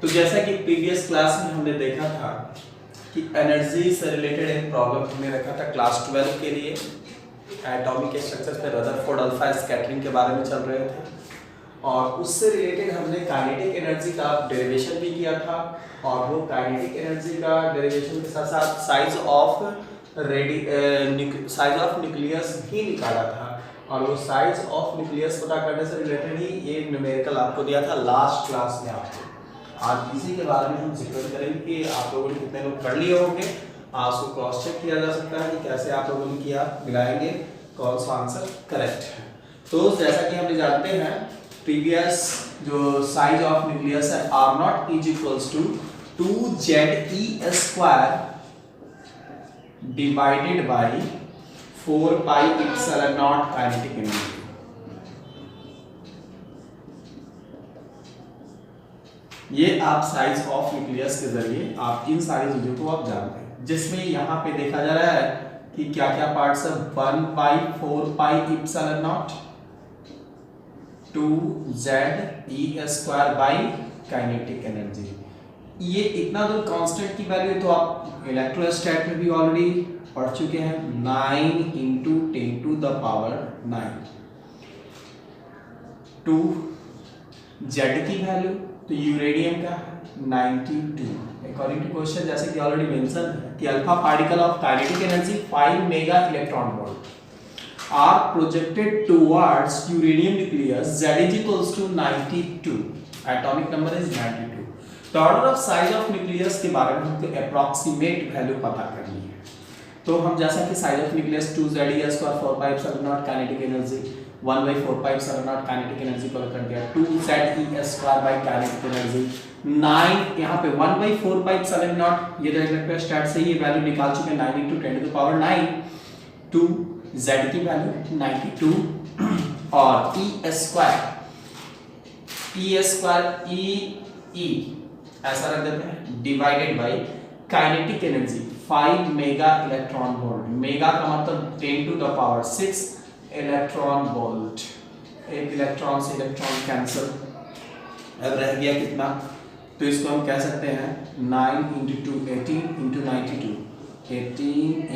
तो जैसा कि प्रीवियस क्लास में हमने देखा था कि एनर्जी से रिलेटेड एक प्रॉब्लम हमने रखा था क्लास 12 के लिए। एटॉमिक स्ट्रक्चर पे रदरफोर्ड अल्फा स्कैटरिंग के बारे में चल रहे थे और उससे रिलेटेड हमने काइनेटिक एनर्जी का डेरिवेशन भी किया था और वो काइनेटिक एनर्जी का डेरिवेशन के साथ साथ साइज ऑफ न्यूक्लियस भी निकाला था और वो साइज ऑफ न्यूक्लियस पता करने से रिलेटेड ही ये न्यूमेरिकल आपको दिया था लास्ट क्लास में आपको। आज इसी के बारे में हम जिक्र करेंगे कि आप लोगों ने कितने लोग कर लिए होंगे, आज उसको क्रॉस चेक किया जा सकता है कि कैसे आप लोगों ने किया, मिलाएंगे कौन सा आंसर करेक्ट है। तो जैसा कि हम जानते हैं प्रीवियस जो साइज ऑफ न्यूक्लियस है R naught is equals to 2ze square divided by 4 pi epsilon naught kinetic energy. ये आप साइज ऑफ न्यूक्लियस के जरिए आप इन सारी चीजों को आप जानते हैं, जिसमें यहाँ पे देखा जा रहा है कि क्या क्या पार्ट्स है 1 pi 4 pi epsilon not 2ze square by kinetic energy. ये इतना तो कांस्टेंट की वैल्यू तो आप इलेक्ट्रोस्टैट में भी ऑलरेडी पढ़ चुके हैं। 9 × 10⁹ 2 जेड की वैल्यू तो यूरेनियम का 92 अकॉर्डिंग टू क्वेश्चन, जैसे कि ऑलरेडी मेंशन है कि alpha particle of kinetic energy 5 mega electron volt are projected towards uranium nucleus z is equals to 92, atomic number is 92। तो order of size of nucleus के बारे में हमको अप्रॉक्सीमेट वैल्यू पता करनी है। तो हम जैसा कि size of nucleus 2ze square 4 pi epsilon naught kinetic energy 1/4 pi epsilon naught kinetic energy को कर दिया 2ze square by kinetic energy 9 यहाँ पे 1/4 पाई इप्सिलॉन नॉट ये इलेक्ट्रोस्टैट से ये वैल्यू निकाल चुके हैं 9 × 10⁹ 9 2 z की वैल्यू 92 और e स्क्वायर e ऐसा रख देते हैं divided by kinetic energy 5 mega electron volt. Mega का मतलब 10⁶ इलेक्ट्रॉन वोल्ट। एक इलेक्ट्रॉन से इलेक्ट्रॉन कैंसिल, अब रह गया कितना, तो इसको हम कह सकते हैं 9 × 2 18 × 92 18 ×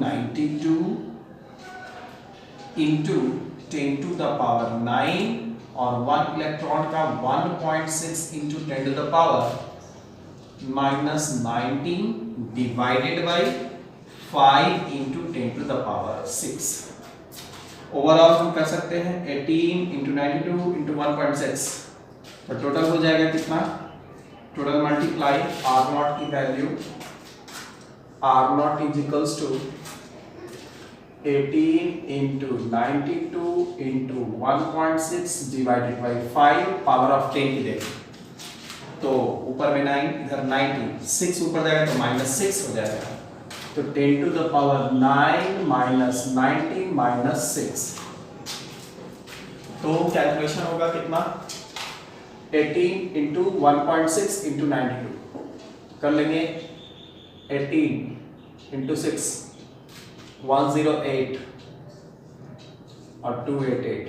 92 into 10⁹ 9 और 1 इलेक्ट्रॉन का 1.6 into 10⁻⁻19 divided by 5 into 10⁶। Overall हम कर सकते हैं 18 × 92 into 1.6, तो टोटल हो जाएगा कितना, टोटल मल्टीप्लाई R0 की value R0 is equals to 18 × 92 into 1.6 divided by 5 power of 10 की देखें तो ऊपर में 9 इधर 90 6 ऊपर जाएगा तो -6 हो जाएगा, तो 10⁹ 9 - 6 तो कैलकुलेशन होगा कितना 18 × 1.6 × 92 कर लेंगे 18 × 6 108 और 288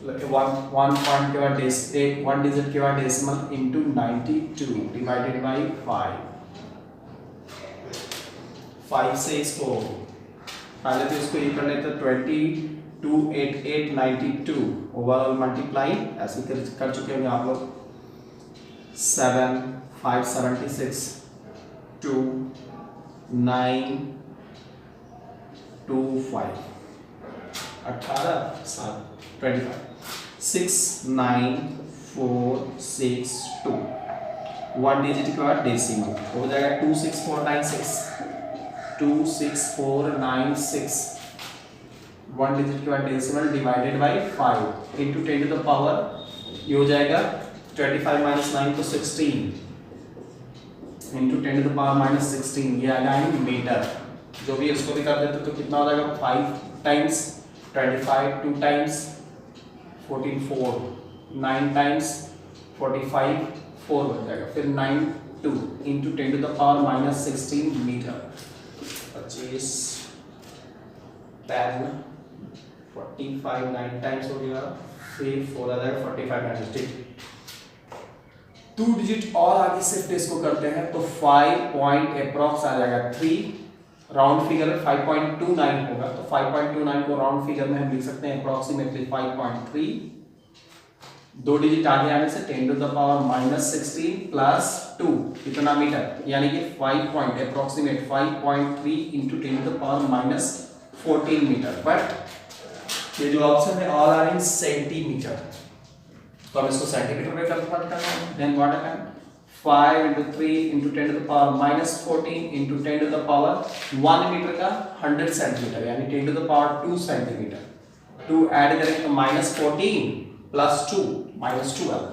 1 पॉइंट के बाद 1 डिजिट के बाद डेसिमल इनटू 92 डिवाइडेड बाय 5 से इसको पहले तो इसको ये कर लेते 228892 ओवरऑल मल्टीप्लाई ऐसे कर चुके होंगे आप लोग 7 576 2 9 2 5 18 7 25 6 9 4 6 2 1 डिजिट के बाद डेसिमल हो जाएगा 26496 26496 1 डिजिट के बाद decimal divided by 5 into 10 to the power ये हो जाएगा 25 - 9 तो 16 into 10 to the power -16 ये आएगा मीटर। जो भी इसको भी कर देते तो कितना हो जाएगा 5 टाइम्स 25 2 टाइम्स 14 4 9 टाइम्स 45 4 बन जाएगा, फिर 9 2 into 10 to the power -16 metre. 25 10 45 9 times हो गया, फिर 4 आ जाएगा 45 90। 2 डिजिट और आगे शिफ्ट इसको करते हैं तो 5 पॉइंट अप्रॉक्स आ जाएगा 3, राउंड फिगर 5.29 होगा, तो 5.29 को राउंड फिगर में हम लिख सकते हैं अप्रॉक्सीमेटली 5.3। 2 डिजिट आगे आने से 10 टू द पावर -16 प्लस 2 कितना मीटर, यानी कि 5 point approximate 5.3 into 10 to the power -14 metre. But ये जो ऑप्शन है ऑल आर इन सेंटीमीटर, तो हम इसको सेंटीमीटर में कन्वर्ट करना है। Then what happen 5 into 3 into 10 to the power -14 into 10 to the power 1 metre का 100 सेंटीमीटर, यानी 10 to the power 2 centimetre. 2 add करेंगे तो -14 प्लस 2 -12,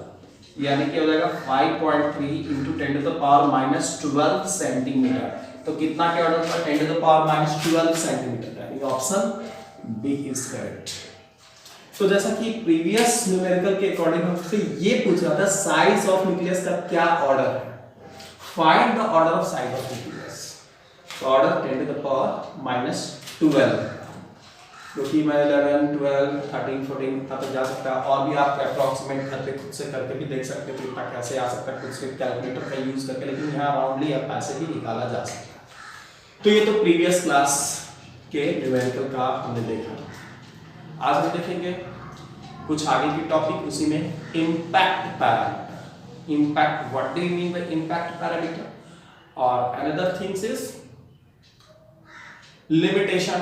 यानी क्या हो जाएगा 5.3 into 10 to the power -12 centimetre. तो कितना के ऑर्डर पर 10 to the power -12 सेंटीमीटर, यानी ऑप्शन बी इज करेक्ट। तो जैसा कि प्रीवियस न्यूमेरिकल के अकॉर्डिंग हमसे ये पूछ रहा था साइज ऑफ न्यूक्लियस का क्या ऑर्डर है, find the order of size of nucleus. तो ऑर्डर 10 टू द पावर -12, क्योंकि मैं 11 12 13 14 तक जा सकता है, और भी आप अप्रॉक्सीमेट करके खुद से करके भी देख सकते हो कितना कैसे आ सकता है खुद से कैलकुलेटर का यूज करके, लेकिन यहाँ राउंडली आप ऐसे भी निकाला जा सकता है। तो ये तो प्रीवियस क्लास के न्यूमेरिकल का हमने देखा। आज हम देखेंगे कुछ आगे की टॉपिक, उसी में impact parameter. Impact, what do you mean by impact parameter, और अनदर थिंग्स इज लिमिटेशन,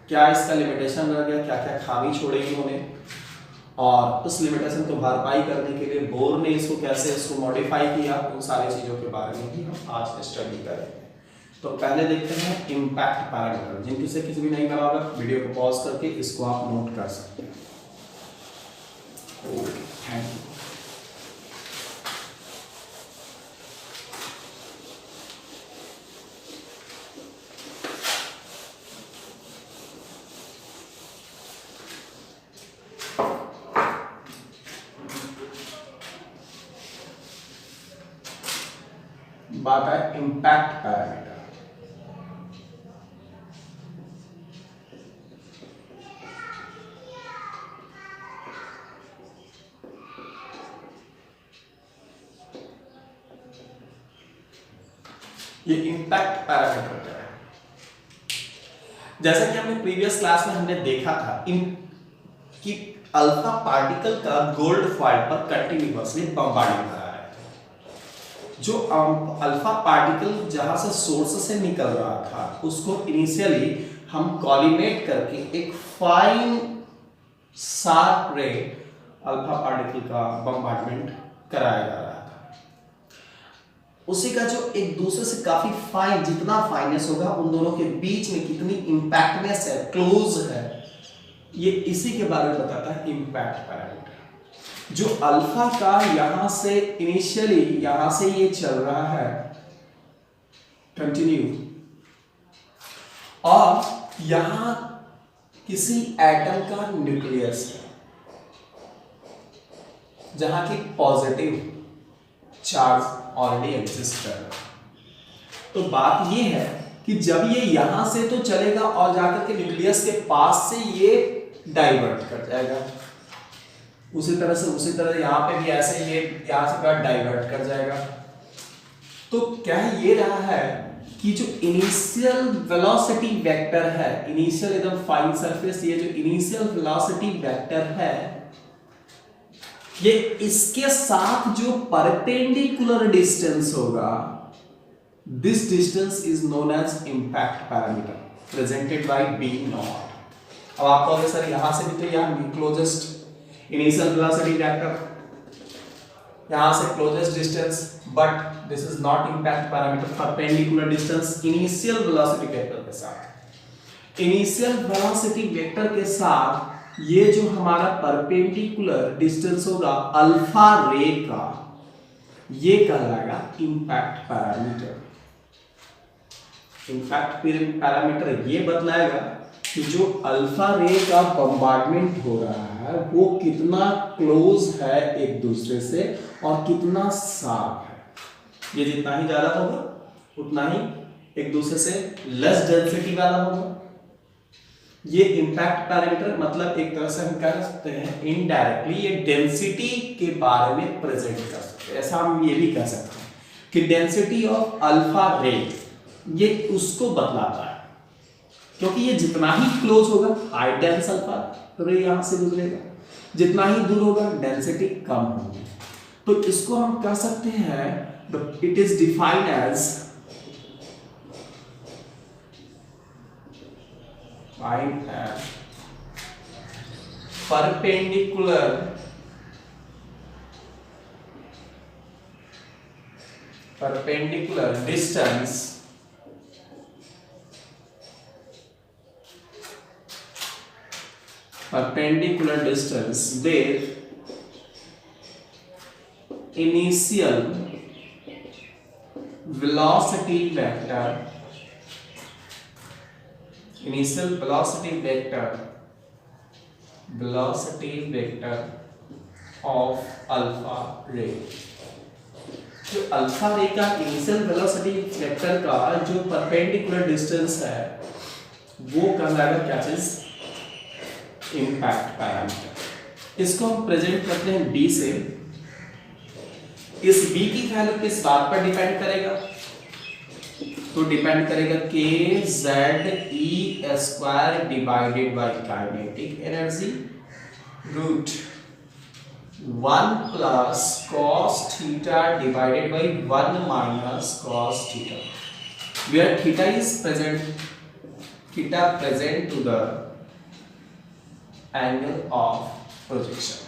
क्या इसका लिमिटेशन रह गया, क्या क्या खामी छोड़ी इन्होंने, और उस लिमिटेशन को भरपाई करने के लिए बोर ने इसको कैसे इसको मॉडिफाई किया, उन सारी चीजों के बारे में भी हम आज स्टडी करेंगे। तो पहले देखते हैं इम्पैक्ट पैरामीटर। जिनकी से किसी भी नहीं बना होगा वीडियो को पॉज करके इसको आप नोट कर सकते हैं। Thank you. बात है इम्पैक्ट पैरामीटर। ये इम्पैक्ट पैरामीटर क्या है, जैसा कि हमने प्रीवियस क्लास में हमने देखा था कि अल्फा पार्टिकल का गोल्ड फॉइल पर कंटिन्यूअसली बम्बार्डिंग करा रहा है। जो अल्फा पार्टिकल जहां से सोर्स से निकल रहा था उसको इनिशियली हम कॉलिमेट करके एक फाइन शार्प रे अल्फा पार्टिकल का बम्बार्डमेंट कराया जा रहा था। उसी का जो एक दूसरे से काफी फाइन, जितना फाइनेस होगा उन दोनों के बीच में कितनी इंपैक्टनेस है, क्लोज है, ये इसी के बारे में बताता है इम्पैक्ट पैरामीटर। जो अल्फा का यहां से इनिशियली यहां से ये चल रहा है कंटिन्यू, और यहां किसी एटम का न्यूक्लियस है जहां की पॉजिटिव चार्ज ऑलरेडी एग्जिस्ट कर रहा है। तो बात ये है कि जब ये यहां से तो चलेगा और जाकर के न्यूक्लियस के पास से ये डाइवर्ट कर जाएगा, उसी तरह यहां पे भी ऐसे ये यहां से डाइवर्ट कर जाएगा। तो क्या ये रहा है कि जो इनिशियल वेलोसिटी वेक्टर है, इनिशियल एकदम फाइन सरफेस, ये जो इनिशियल वेलोसिटी वेक्टर है ये इसके साथ जो परपेंडिकुलर डिस्टेंस होगा, this distance is known as impact parameter presented by b naught. अब आप कहोगे सर यहां से भी तो यहां क्लोजेस्ट इनिशियल वेलोसिटी वेक्टर, यहां से closest distance, but this is not impact parameter, perpendicular distance initial velocity vector के साथ। इनिशियल वेलोसिटी वेक्टर के साथ ये जो हमारा परपेंडिकुलर डिस्टेंस होगा अल्फा रे का, ये कहलाएगा इम्पैक्ट पैरामीटर। इम्पैक्ट पैरामीटर ये बतलाएगा कि जो अल्फा रे का बम्बार्डमेंट हो रहा है वो कितना क्लोज है एक दूसरे से और कितना साफ है। ये जितना ही ज्यादा होगा उतना ही एक दूसरे से लेस डेंसिटी वाला होगा। ये इम्पैक्ट पैरामीटर मतलब एक तरह से हम कह सकते हैं इनडायरेक्टली ये डेंसिटी के बारे में प्रेजेंट कर सकते हैं। सकते हैं। ऐसा हम ये भी कह सकते हैं कि डेंसिटी ऑफ अल्फा रे ये उसको बतलाता है, क्योंकि ये जितना ही क्लोज होगा हाई डेंस अल्फा रे यहां से गुजरेगा, जितना ही दूर होगा डेंसिटी कम होगी। तो इसको हम कह सकते हैं it is defined as perpendicular distance with initial velocity vector of alpha ray। जो अल्फा रे का इनिशियल वेलोसिटी वेक्टर का जो परपेंडिकुलर डिस्टेंस है वो कहलाएगा क्या चीज, इम्पैक्ट पैरामीटर। इसको हम प्रेजेंट करते हैं b से। इस b की वैल्यू किस बात पर डिपेंड करेगा, तो डिपेंड करेगा kZe² divided by kinetic energy root 1 plus cos theta divided by 1 minus cos theta, where theta present to the angle of projection,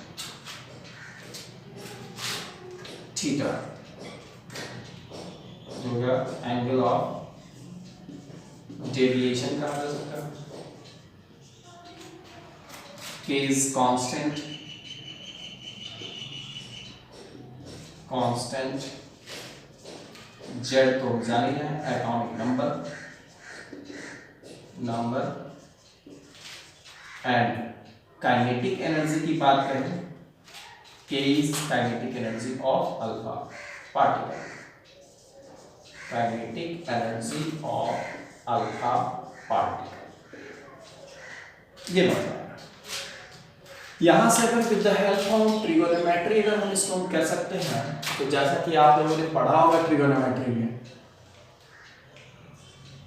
theta होगा angle of deviation कहा जा सकता है। k is constant z तो जानी है atomic number and kinetic energy की बात करें k is kinetic energy of alpha particle, kinetic energy of alpha particle. ये मतलब यहां से अगर with the help of trigonometry अगर हम इसको कह सकते हैं, तो जैसा कि आप लोगों ने पढ़ा होगा ट्रिगोनोमेट्री में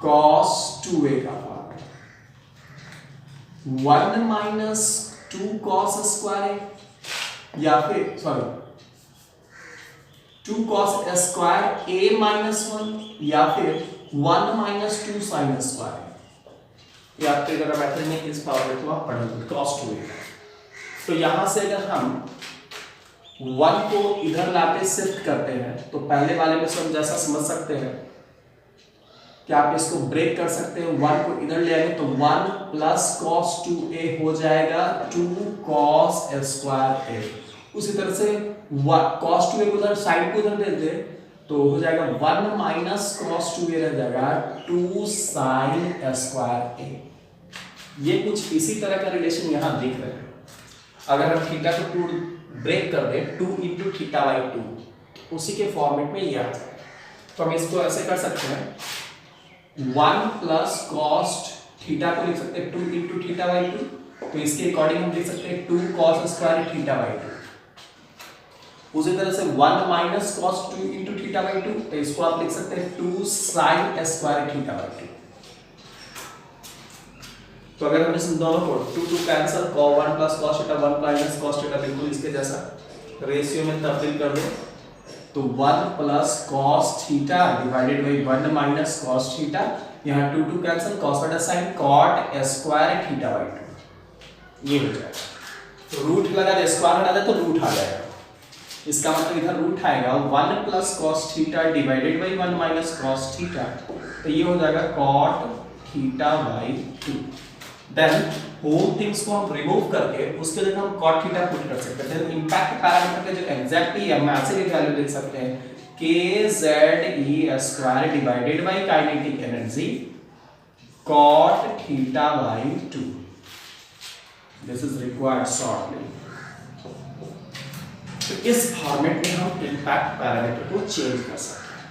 cos 2a का पार्ट 1 minus 2 cos स्क्वायर या फिर 2 cos स्क्वायर a minus 1 या फिर 1 minus 2 sin स्क्वायर। या ट्रिगोनोमेट्री में इस फॉर्मूले को आप पढ़ेंगे cos 2a। तो यहां से अगर हम 1 को इधर लाके शिफ्ट करते हैं तो पहले वाले में हम जैसा समझ सकते हैं कि आप इसको ब्रेक कर सकते हैं। 1 को इधर ले आएंगे तो 1 plus cos 2a हो जाएगा 2 cos स्क्वायर a। उसी तरह से cos 2a को उधर साइड को उधर ले दे तो हो जाएगा 1 minus cos 2a रह जाएगा 2 sin स्क्वायर a। ये कुछ इसी तरह का रिलेशन यहां दिख रहा है। अगर हम थीटा को 2 ब्रेक कर दें 2 into थीटा बाई 2 उसी के फॉर्मेट में ये आ जाए, तो हम इसको ऐसे कर सकते हैं 1 plus cos थीटा को लिख सकते हैं 2 into थीटा बाई 2, तो इसके अकॉर्डिंग हम लिख सकते हैं 2 cos स्क्वायर थीटा बाई 2। उसी तरह से 1 minus cos 2 into theta by 2, तो इसको आप लिख सकते हैं 2 sin स्क्वायर थीटा बाई 2। तो अगर हम इस दोनों को 2 cancel cos 1 plus cos theta 1 minus cos theta बिल्कुल इसके जैसा रेशियो में तब्दील कर दो तो 1 plus cos theta divided by 1 minus cos theta, यहां 2 कैंसिल cos बटा sin cot square theta by 2 ये हो जाएगा। तो रूट लगा दे स्क्वायर हटा दे तो रूट आ जाएगा, इसका मतलब इधर रूट आएगा 1 plus cos theta divided by 1 minus cos theta, तो ये हो जाएगा cot theta by 2। Then whole things को हम रिमूव करके उसके जगह हम cot थीटा पुट कर सकते हैं। इंपैक्ट पैरामीटर के जो एग्जैक्टली हम ऐसे भी वैल्यू लिख सकते हैं kZe² divided by kinetic energy cot theta by 2। This is required shortly. तो इस फॉर्मेट में हम इंपैक्ट पैरामीटर को चेंज कर सकते हैं।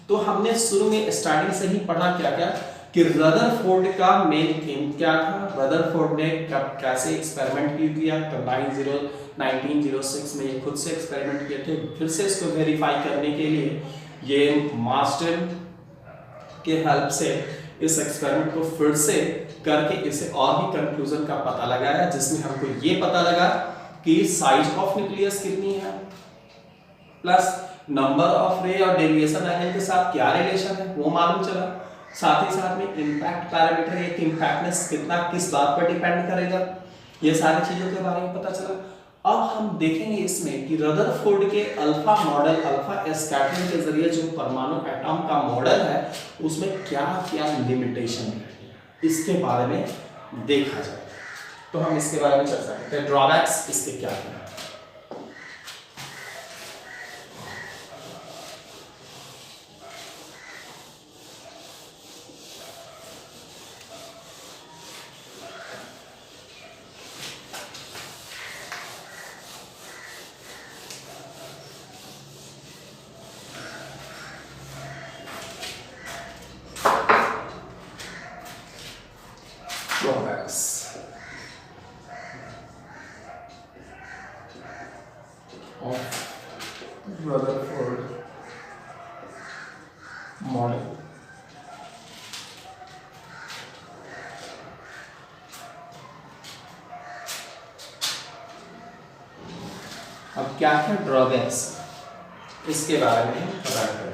तो हमने शुरू में स्टार्टिंग से ही पढ़ा क्या क्या कि रदरफोर्ड का मेन थीम क्या था, रदरफोर्ड ने कब कैसे एक्सपेरिमेंट किया, तो 1906 में ये खुद से एक्सपेरिमेंट किए थे। फिर से इसको वेरीफाई करने के लिए ये मास्टर के हेल्प से इस एक्सपेरिमेंट को फिर से करके इसे और भी कंक्लूजन का पता लगाया, जिसमें हमको ये पता लगा कि साइज ऑफ न्यूक्लियस कितनी है प्लस नंबर ऑफ रे और डेविएशन एंगल के साथ क्या रिलेशन है वो मालूम चला। साथ ही साथ में इम्पैक्ट पैरामीटर है कि इम्पैक्टनेस कितना किस बात पर डिपेंड करेगा, ये सारी चीजों के बारे में पता चला। अब हम देखेंगे इसमें कि रदरफोर्ड के अल्फा मॉडल, अल्फा स्कैटरिंग के जरिए जो परमाणु एटॉम का मॉडल है उसमें क्या क्या लिमिटेशन है, इसके बारे में देखा जाए। तो हम इसके बारे में चर्चा करते हैं, ड्रॉबैक्स इसके क्या हैं। drawbacks of Rutherford model. अब क्या क्या ड्रॉबैक्स इसके बारे में पता करें।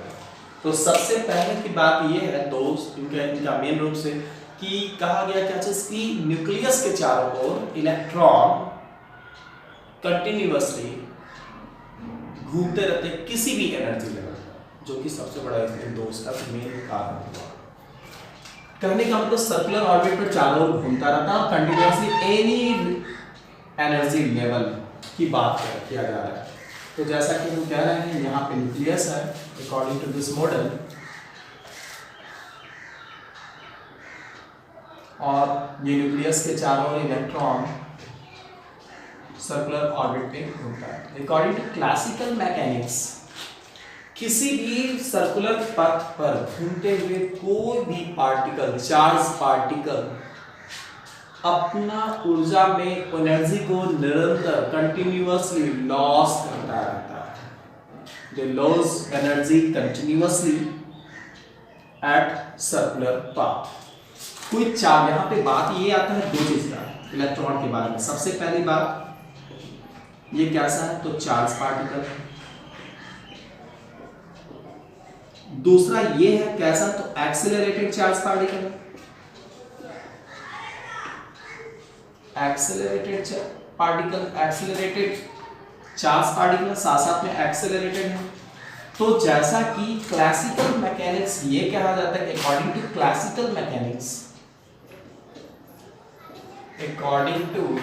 तो सबसे पहले की बात यह है दोस्त, इनका मेन रूप से कि कहा गया क्या चीज की न्यूक्लियस के चारों ओर इलेक्ट्रॉन कंटिन्यूअसली घूमते रहते किसी भी एनर्जी लेवल, जो कि सबसे बड़ा इसमें दोस्त का मेन कारण हुआ। कहने का मतलब सर्कुलर ऑर्बिट पर चारों ओर घूमता रहता और कंटिन्यूअसली एनी एनर्जी लेवल की बात किया जा रहा है। तो जैसा कि हम कह रहे हैं यहाँ पे न्यूक्लियस है अकॉर्डिंग टू दिस मॉडल, और ये न्यूक्लियस के चारों ओर इलेक्ट्रॉन सर्कुलर ऑर्बिट पे घूमता है। अकॉर्डिंग टू क्लासिकल मैकेनिक्स किसी भी सर्कुलर पथ पर घूमते हुए कोई भी पार्टिकल, चार्ज पार्टिकल अपना ऊर्जा में एनर्जी को निरंतर कंटिन्यूअसली लॉस करता रहता है। They loss energy continuously at circular path. कोई चार्ज, यहाँ पे बात ये आता है दो चीज का इलेक्ट्रॉन के बारे में। सबसे पहली बात ये कैसा है, तो चार्ज पार्टिकल है। दूसरा ये है कैसा, तो एक्सेलरेटेड चार्ज पार्टिकल है। एक्सेलरेटेड चार्ज पार्टिकल साथ साथ में एक्सेलरेटेड है। तो जैसा कि क्लासिकल मैकेनिक्स ये कहा जाता है, according to classical mechanics, according to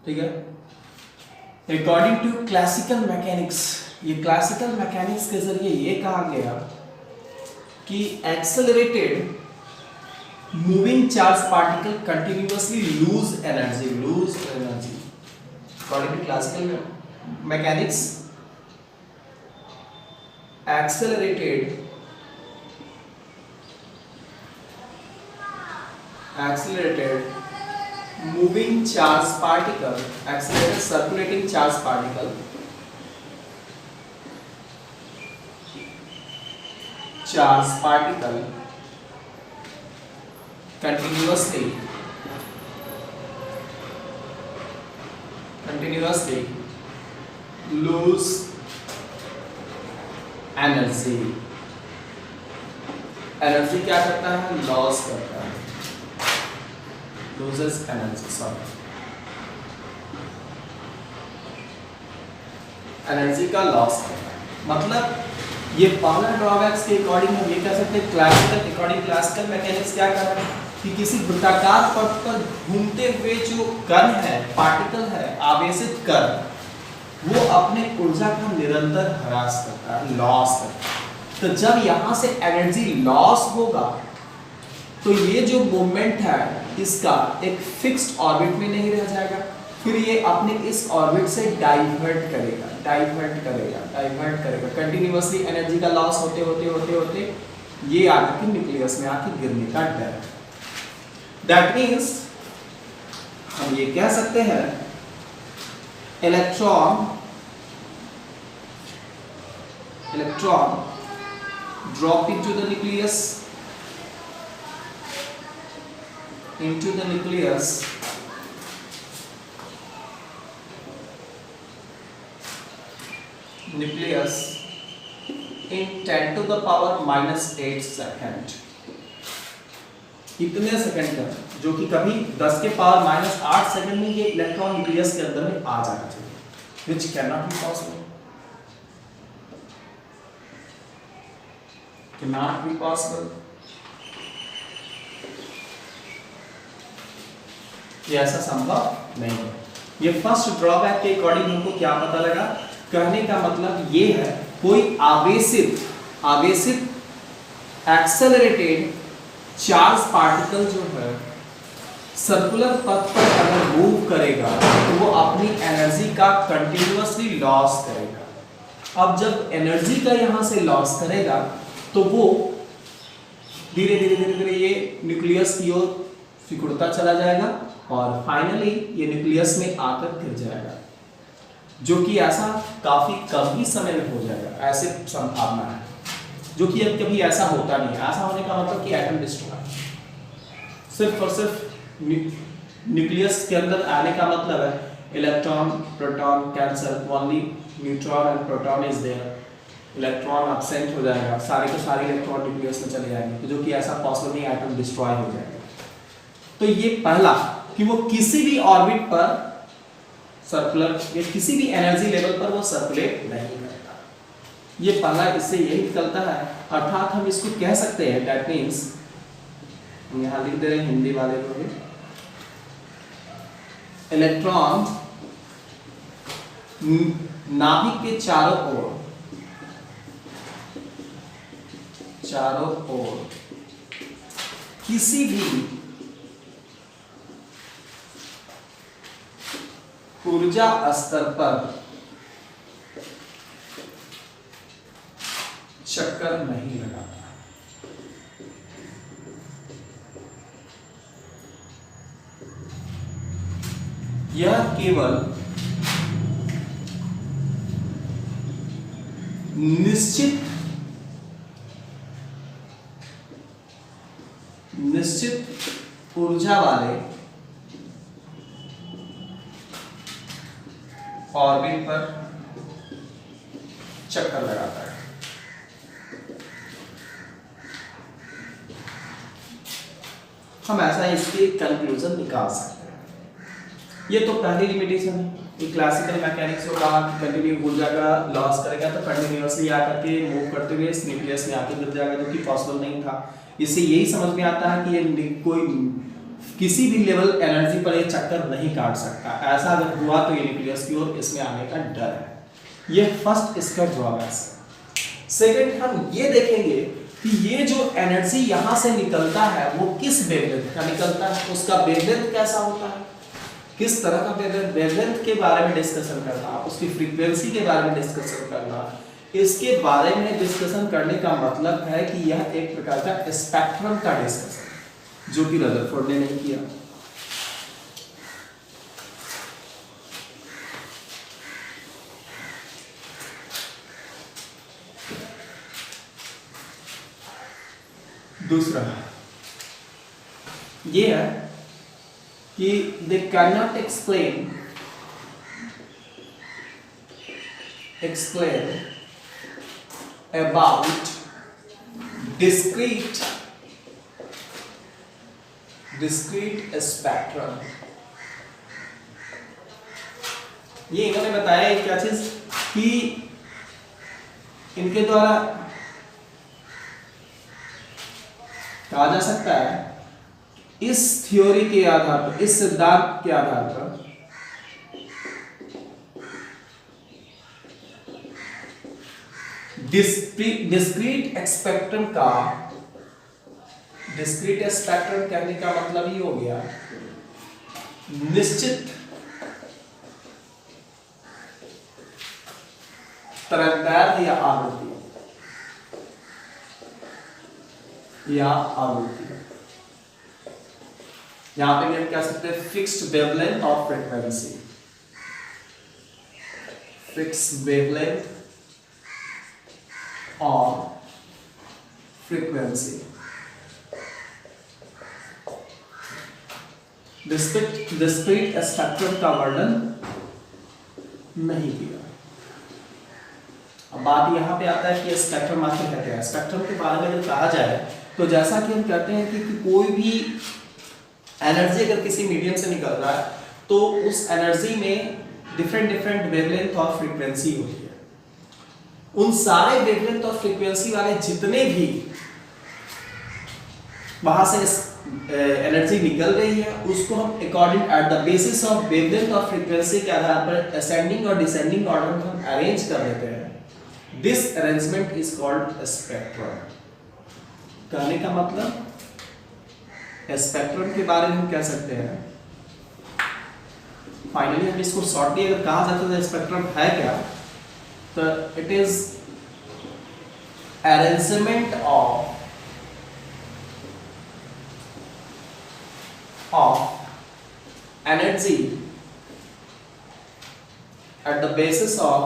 ठीक है, अकॉर्डिंग टू क्लासिकल मैकेनिक्स, ये क्लासिकल मैकेनिक्स के जरिए ये कहा गया कि accelerated moving charge particle continuously lose energy according to classical mechanics. Accelerated moving charge particle, accelerated circulating charge particle continuously lose energy क्या करता है, लॉस करता है, loses energy, एनर्जी का लॉस करता है। मतलब ये पहला ड्रॉबैक्स के अकॉर्डिंग हम ये कह सकते हैं क्लासिकल मैकेनिक्स क्या कर रहा है कि किसी वृत्ताकार पथ पर घूमते हुए जो कण है, पार्टिकल है, आवेशित कण, वो अपने ऊर्जा का निरंतर ह्रास करता है, लॉस करता है। तो जब यहाँ से एनर्जी लॉस होगा तो ये जो मूवमेंट है इसका एक फिक्स्ड ऑर्बिट में नहीं रह जाएगा, फिर ये अपने इस ऑर्बिट से डाइवर्ट करेगा कंटिन्यूअसली एनर्जी का लॉस होते ये आकर के न्यूक्लियस में आके गिरने का डर है। दैट मीन्स हम ये कह सकते हैं electron drop into the nucleus in 10 to the power -8 second. इतने सेकंड का जो कि कभी 10 के पावर -8 सेकंड में ये इलेक्ट्रॉन न्यूक्लियस के अंदर में आ जाना चाहिए, which cannot be possible, ये ऐसा संभव नहीं है। ये फर्स्ट ड्रॉबैक के अकॉर्डिंग हमको क्या पता लगा, कहने का मतलब ये है कोई आवेशित एक्सेलरेटेड चार्ज पार्टिकल जो है सर्कुलर पथ पर अगर मूव करेगा तो वो अपनी एनर्जी का कंटिन्यूअसली लॉस करेगा। अब जब एनर्जी का यहां से लॉस करेगा तो वो धीरे धीरे ये न्यूक्लियस की ओर सिकुड़ता चला जाएगा और फाइनली ये न्यूक्लियस में आकर गिर जाएगा, जो कि ऐसा काफी कम ही समय में हो जाएगा, ऐसे संभावना है, जो कि अब कभी ऐसा होता नहीं है। ऐसा होने का मतलब कि एटम डिस्ट्रॉय, सिर्फ और सिर्फ न्यूक्लियस के अंदर आने का मतलब है electron proton cancel, only neutron and proton is there, electron absent हो जाएगा, सारे के सारे इलेक्ट्रॉन न्यूक्लियस में चले जाएंगे, तो जो कि ऐसा पॉसिबल नहीं, एटम डिस्ट्रॉय हो जाएगा। तो ये पहला कि वो किसी भी ऑर्बिट पर सर्कुलर या किसी भी एनर्जी लेवल पर वो सर्कुलेट नहीं करता, ये पहला इससे यही निकलता है। अर्थात हम इसको कह सकते हैं, दैट मीन्स हम यहां लिख दे रहे हैं हिंदी वाले लोग, इलेक्ट्रॉन नाभिक के चारों ओर किसी भी ऊर्जा स्तर पर चक्कर नहीं लगाता। यह केवल निश्चित ऊर्जा वाले ऑर्बिट पर चक्कर लगाता है। हम ऐसा इसके कंक्लूजन निकाल सकते हैं। ये तो पहली लिमिटेशन है, ये क्लासिकल मैकेनिक्स को कहा कि कंटिन्यू ऊर्जा का लॉस करेगा तो कंटिन्यूअसली आकर के मूव करते हुए न्यूक्लियस में आके गिर जाएगा, जो कि पॉसिबल नहीं था। इससे यही समझ में आता है कि ये कोई किसी भी लेवल एनर्जी पर ये चक्कर नहीं काट सकता। ऐसा अगर हुआ तो ये न्यूक्लियस की ओर इसमें आने का डर है। ये फर्स्ट इसका ड्रॉबैक है। सेकंड हम ये देखेंगे कि ये जो एनर्जी यहां से निकलता है वो किस वेवलेंथ का निकलता है, उसका वेवलेंथ कैसा होता है, किस तरह का वेवलेंथ के बारे में डिस्कशन करना, उसकी फ्रीक्वेंसी के बारे में डिस्कशन करना, इसके बारे में डिस्कशन करने का मतलब है कि यह एक प्रकार का स्पेक्ट्रम का डिस्कशन, जो कि रदरफोर्ड ने नहीं किया। दूसरा ये है कि they cannot explain about discrete spectrum। ये इन्होंने बताया क्या चीज कि इनके द्वारा कहा जा सकता है इस थ्योरी के आधार पर, इस सिद्धांत के आधार पर डिस्क्रीट स्पेक्ट्रम का, डिस्क्रीट स्पेक्ट्रम कहने का मतलब ये हो गया निश्चित तरंगदैर्घ्य या आवृत्ति, या आवृत्ति। यहां पे भी हम कह सकते हैं fixed wavelength of frequency, fixed wavelength of frequency. Discrete spectrum का वर्णन नहीं किया। अब बात यहां पे आता है कि स्पेक्ट्रम आखिर है क्या। स्पेक्ट्रम के बारे में अगर कहा जाए तो जैसा कि हम कहते हैं कि कोई भी एनर्जी अगर किसी मीडियम से निकल रहा है तो उस एनर्जी में डिफरेंट वेवलेंथ और फ्रीक्वेंसी होती है। उन सारे वेवलेंथ और फ्रीक्वेंसी वाले जितने भी वहां से एनर्जी निकल रही है उसको हम according at the basis of wavelength और फ्रीक्वेंसी के आधार पर असेंडिंग और डिसेंडिंग ऑर्डर में हम अरेंज कर देते हैं। This arrangement is called spectrum. कहने का मतलब स्पेक्ट्रम के बारे में हम कह सकते हैं, फाइनली हम इसको शॉर्टली अगर कहा जाता है स्पेक्ट्रम है क्या, तो it is arrangement of energy at the basis of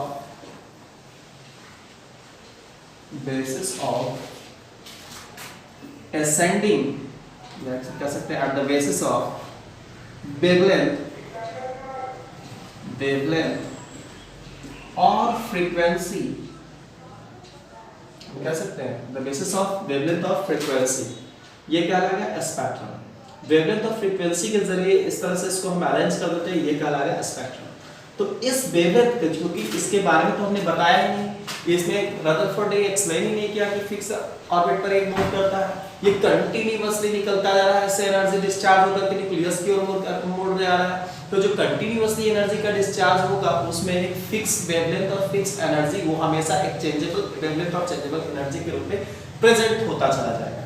ascending, कह सकते हैं at the basis of wavelength और frequency, कह सकते हैं the basis of wavelength और frequency। ये क्या लगा स्पेक्ट्रम। वेवलेंथ और फ्रीक्वेंसी के जरिए इस तरह से इसको हम अरेंज कर देते हैं, ये कहलाएगा स्पेक्ट्रम। तो इस वेवलेंथ के, क्योंकि इसके बारे में तो हमने बताया ही नहीं, इसमें रदरफोर्ड ने एक्सप्लेन ही नहीं किया कि फिक्स ऑर्बिट पर एक मूव करता है, ये कंटीन्यूअसली निकलता जा रहा है, इससे एनर्जी डिस्चार्ज होकर के न्यूक्लियस की ओर मुड़ जा रहा है। तो जो कंटीन्यूअसली एनर्जी का डिस्चार्ज होगा उसमें एक फिक्स वेवलेंथ और फिक्स एनर्जी वो हमेशा एक चेंजेबल वेवलेंथ और चेंजेबल एनर्जी के रूप में प्रेजेंट होता चला जाएगा।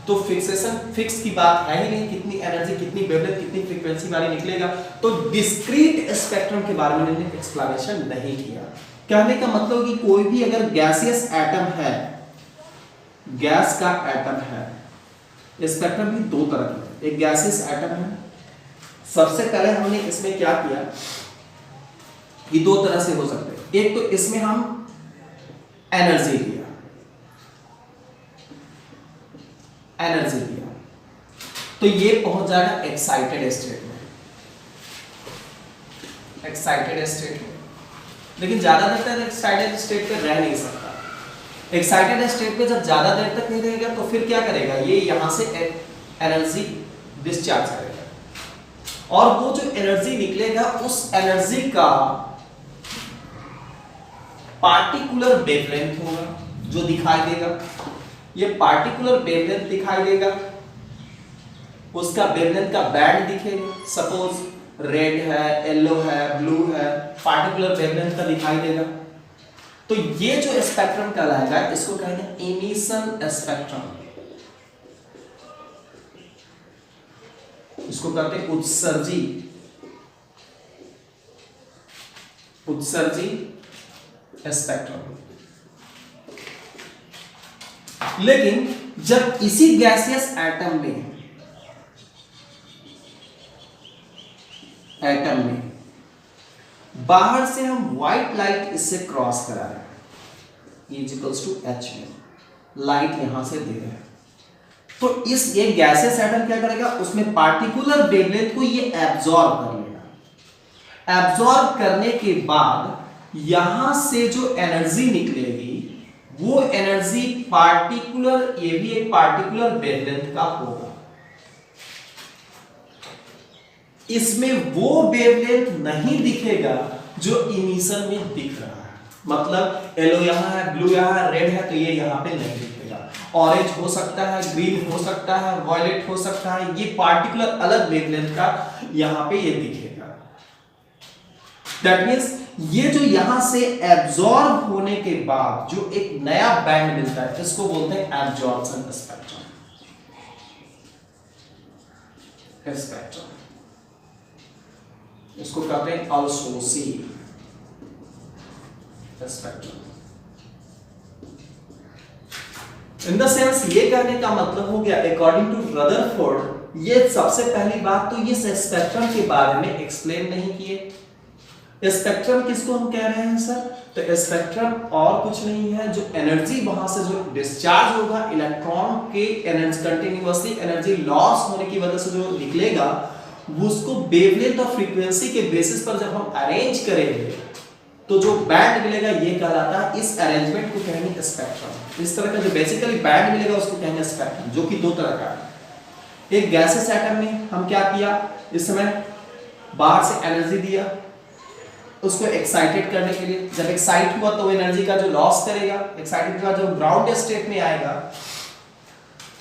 तो फिक्सेशन फिक्स की बात है ही नहीं, कितनी एनर्जी कितनी वेवलेंथ कितनी फ्रीक्वेंसी वाली निकलेगा। तो डिस्क्रीट स्पेक्ट्रम के बारे में इन्होंने एक्सप्लेनेशन नहीं किया। कहने का मतलब कि कोई भी अगर गैसियस एटम है, गैस का एटम है, स्पेक्ट्रम भी दो तरह के, एक गैसियस एटम है। सबसे पहले हमने इसमें क्या किया कि दो तरह से हो सकते हैं। एक तो इसमें हम एनर्जी लिया, तो ये पहुंच जाएगा एक्साइटेड स्टेट में, लेकिन ज्यादा देर तक एक्साइटेड स्टेट पे रह नहीं सकता। एक्साइटेड स्टेट पे जब ज्यादा देर तक नहीं रहेगा तो फिर क्या करेगा, ये यहां से एनर्जी डिस्चार्ज करेगा और वो जो एनर्जी निकलेगा उस एनर्जी का पार्टिकुलर वेवलेंथ होगा जो दिखाई देगा। ये पार्टिकुलर वेवलेंथ दिखाई देगा, उसका वेवलेंथ का बैंड दिखेगा, सपोज रेड है, येलो है, ब्लू है, पार्टिकुलर वेवलेंथ का दिखाई देगा। तो ये जो स्पेक्ट्रम कहलाएगा इसको कहते हैं इमिशन स्पेक्ट्रम, इसको कहते हैं उत्सर्जी स्पेक्ट्रम। लेकिन जब इसी गैसियस एटम में बाहर से हम व्हाइट लाइट इससे क्रॉस करा रहे हैं, E=H में लाइट यहां से दे रहे हैं, तो इस ये गैसियस एटम क्या करेगा, उसमें पार्टिकुलर वेवलेंथ को ये एब्जॉर्ब कर लेगा। एब्जॉर्ब करने के बाद यहां से जो एनर्जी निकलेगी वो एनर्जी पार्टिकुलर, ये भी एक पार्टिकुलर वेवलेंथ का होगा। इसमें वो वेवलेंथ नहीं दिखेगा जो इमिशन में दिख रहा है। मतलब येलो यहां है, ब्लू यहां है, रेड है, तो ये यहां पे नहीं दिखेगा। ऑरेंज हो सकता है, ग्रीन हो सकता है, वॉयलेट हो सकता है, ये पार्टिकुलर अलग वेवलेंथ का यहां पे ये दिखेगा। दैट मींस ये जो यहां से एब्जॉर्ब होने के बाद जो एक नया बैंड मिलता है इसको बोलते हैं एब्जॉर्प्शन स्पेक्ट्रम। इसको कहते हैं अल्सोसिएट स्पेक्ट्रम। इन द सेंस ये कहने का मतलब हो गया अकॉर्डिंग टू रदरफोर्ड, ये सबसे पहली बात तो ये स्पेक्ट्रम के बारे में एक्सप्लेन नहीं किए। स्पेक्ट्रम किसको हम कह रहे हैं सर? तो स्पेक्ट्रम और कुछ नहीं है, जो एनर्जी वहां से जो डिस्चार्ज होगा इलेक्ट्रॉन के एनर्जी कंटिन्यूअसली एनर्जी लॉस होने की वजह से जो निकलेगा, उसको वेवलेंथ और फ्रीक्वेंसी के बेसिस पर जब हम अरेंज करेंगे तो जो बैंड मिलेगा ये कहलाता है, इस अरेंजमेंट को कहेंगे स्पेक्ट्रम। इस तरह का जो बेसिकली बैंड मिलेगा उसको कहेंगे स्पेक्ट्रम, जो कि दो तरह का है। एक गैसेस एटम में हम क्या किया, इस समय बाहर से एनर्जी दिया उसको एक्साइटेड करने के लिए, जब एक्साइट हुआ तो वो एनर्जी का जो लॉस करेगा, एक्साइटेड का जो ग्राउंड स्टेट में आएगा,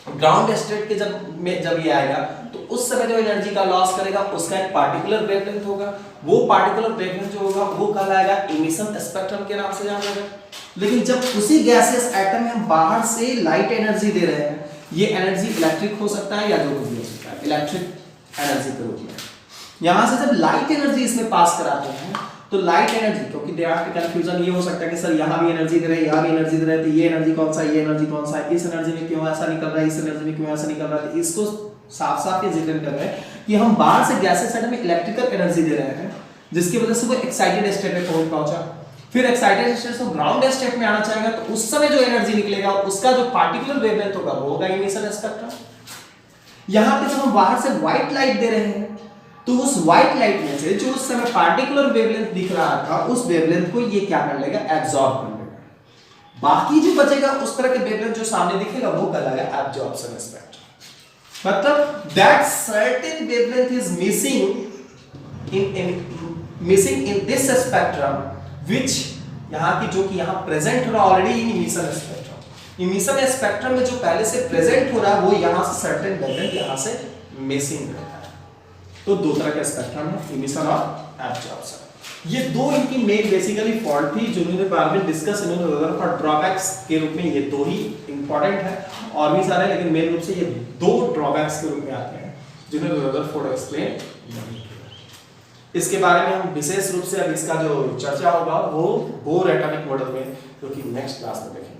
ग्राउंड स्टेट के जब ये आएगा तो उस समय जो एनर्जी का लॉस करेगा उसका एक पार्टिकुलर वेवलेंथ होगा, वो पार्टिकुलर वेवलेंथ जो होगा वो कहलाएगा इमिशन स्पेक्ट्रम के नाम से जाना जाएगा। लेकिन जब उसी गैसियस एटम में हम बाहर से लाइट एनर्जी दे रहे हैं, ये एनर्जी इलेक्ट्रिक हो सकता है या जो कुछ भी हो सकता है, इलेक्ट्रिक एनर्जी के रूप में। यहां से जब लाइट एनर्जी इसमें पास कराते हैं तो लाइट एनर्जी, क्योंकि देयर पे कंफ्यूजन ये हो सकता है कि सर यहाँ भी एनर्जी दे रहे हैं, यहाँ भी एनर्जी दे रहे हैं, तो ये एनर्जी कौन सा है, ये एनर्जी कौन सा है, इस एनर्जी में क्यों ऐसा निकल रहा है, इस एनर्जी में क्यों ऐसा निकल रहा है। तो इसको साफ साफ ये जिक्र कर रहे हैं कि हम बाहर से गैसेस एटम में इलेक्ट्रिकल एनर्जी दे रहे हैं, जिसकी वजह से वो एक्साइटेड स्टेट में पहुंचा, फिर एक्साइटेड स्टेट से ग्राउंड स्टेट में आना चाहेगा, तो उस समय जो एनर्जी निकलेगा उसका जो पार्टिकुलर वेवलेंथ होगा वो होगा इमिशन स्पेक्ट्रम। यहाँ पे जब हम बाहर से व्हाइट लाइट दे रहे हैं तो उस व्हाइट लाइट में से जो उस समय पार्टिकुलर वेवलेंथ दिख रहा था, उस वेवलेंथ को ये क्या कर लेगा, एब्जॉर्ब कर लेगा। बाकी जो बचेगा उस तरह के वेवलेंथ जो सामने दिखेगा वो कहलाएगा एब्जॉर्प्शन स्पेक्ट्रम। मतलब that certain wavelength is missing in this spectrum which यहां की जो कि यहां प्रेजेंट हो रहा already in emission spectrum. Emission spectrum में जो पहले से प्रेजेंट हो रहा है वो यहां से सर्टेन वेवलेंथ यहां से मिसिंग रहता है। तो दो तरह के स्पेक्ट्रम है, इमिशन और एब्जॉर्प्शन। ये दो इनकी मेन बेसिकली फॉल्ट थी जिन्होंने बार में डिस्कस इन्होंने रदरफोर्ड ड्रॉबैक्स के रूप में, ये दो ही इंपॉर्टेंट है, और भी सारे, लेकिन मेन रूप से ये दो ड्रॉबैक्स के रूप में आते हैं जिन्होंने रदरफोर्ड एक्सप्लेन नहीं किया। इसके बारे में हम विशेष रूप से अब इसका जो चर्चा होगा वो बोर एटॉमिक मॉडल में, जो कि नेक्स्ट क्लास में देखेंगे।